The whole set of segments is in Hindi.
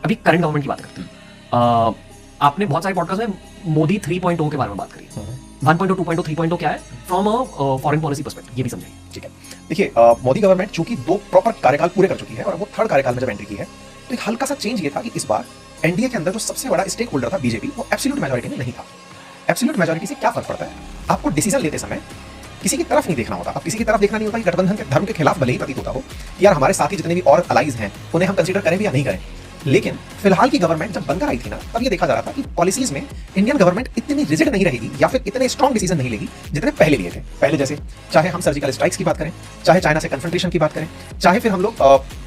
अभी करंट गवर्नमेंट की बात करते हैं। आपने बहुत सारे पॉडकास्ट में मोदी 3.0 के बारे में बात करी। 1.0, 2.0, 3.0 क्या है from a foreign policy perspective, ये भी समझाइए। ठीक है, देखिए मोदी गवर्नमेंट चूंकि 2 प्रॉपर कार्यकाल पूरे कर चुकी है और वो 3rd कार्यकाल में जब एंट्री की है, तो एक हल्का सा चेंज ये था कि इस बार एनडीए के अंदर जो सबसे बड़ा स्टेक होल्डर था बीजेपी, वो एब्सोल्यूट मेजॉरिटी में नहीं था। एब्सोल्यूट मेजॉरिटी से क्या फर्क पड़ता है, आपको डिसीजन लेते समय किसी की तरफ नहीं देखना होता। अब किसी की तरफ देखना नहीं होता कि गठबंधन के धर्म के खिलाफ भले ही प्रतीत होता हो कि यार हमारे साथी जितने भी और अलाइज हैं उन्हें हम कंसीडर करें भी या नहीं करें, लेकिन फिलहाल की गवर्नमेंट जब बनकर आई थी ना, तब ये देखा जा रहा था कि पॉलिसीज में इंडियन गवर्नमेंट इतनी रिजिड नहीं रहेगी या फिर इतने स्ट्रॉन्ग डिसीजन नहीं लेगी जितने पहले लिए थे। पहले जैसे चाहे हम सर्जिकल स्ट्राइक्स की बात करें, चाहे चाइना से कन्फ्रंटेशन की बात करें, चाहे फिर हम लोग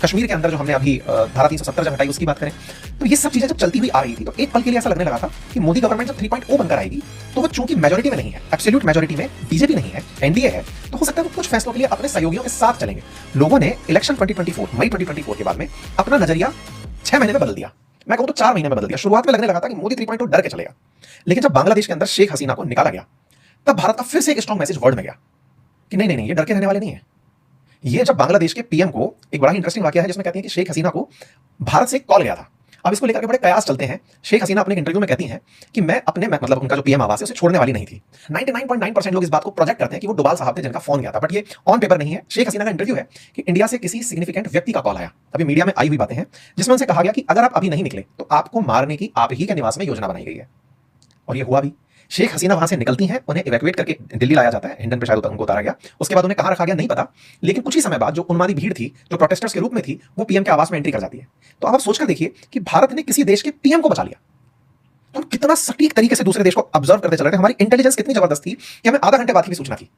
कश्मीर के अंदर जो हमने अभी धारा 370 जब हटाई उसकी बात करें, तो ये सब चीजें जब चलती हुई आ रही थी तो एक पल के लिए ऐसा लगने लगा था कि मोदी गवर्नमेंट जब 3.0 बनकर आएगी तो वो चूंकि मेजॉरिटी में नहीं है, एब्सोल्यूट मेजॉरिटी में बीजेपी नहीं है, एनडीए है, तो हो सकता है वो कुछ फैसलों के लिए अपने सहयोगियों के साथ चलेंगे। लोगों ने इलेक्शन 2024 मई 2024 के बाद में अपना नजरिया 6 महीने में बदल दिया, मैं कहूं तो 4 महीने में बदल दिया। शुरुआत में लगने लगा था कि मोदी 3.0 डर के चलेगा, लेकिन जब बांग्लादेश के अंदर शेख हसीना को निकाला गया, तब भारत का फिर से एक स्ट्रॉन्ग मैसेज वर्ल्ड में गया कि नहीं नहीं नहीं, ये डर के रहने वाले नहीं है। ये जब बांग्लादेश के पीएम को, एक बड़ा इंटरेस्टिंग वाकया है जिसमें कहती है कि शेख हसीना को भारत से कॉल गया था। अब इसको लेकर के बड़े कयास चलते हैं। शेख हसीना अपने इंटरव्यू में कहती हैं कि मैं अपने मतलब उनका जो पीएम आवास है उसे छोड़ने वाली नहीं थी। 99.9% लोग इस बात को प्रोजेक्ट करते हैं कि वो डोभाल साहब थे जिनका फोन गया था, बट ये ऑन पेपर नहीं है। शेख हसीना का इंटरव्यू है कि इंडिया से किसी सिग्निफिकेंट व्यक्ति का कॉल आया, अभी मीडिया में आई हुई बातें हैं, जिसमें उनसे कहा गया कि अगर आप अभी नहीं निकले तो आपको मारने की आप ही के निवास में योजना बनाई गई है। और ये हुआ भी। शेख हसीना वहां से निकलती हैं, उन्हें इवैक्यूएट करके दिल्ली लाया जाता है, हिंडन पे शायद उनको उतारा गया। उसके बाद उन्हें कहां रखा गया नहीं पता, लेकिन कुछ ही समय बाद जो उन्मादी भीड़ थी जो प्रोटेस्टर्स के रूप में थी, वो पीएम के आवास में एंट्री कर जाती है। तो अब आप सोचकर देखिए कि भारत ने किसी देश के पीएम को बचा लिया, तो हम कितना सटीक तरीके से दूसरे देश को ऑब्जर्व करते चल रहे थे। हमारी इंटेलिजेंस कितनी जबरदस्त थी कि हमें आधा घंटे बाद की भी सूचना थी।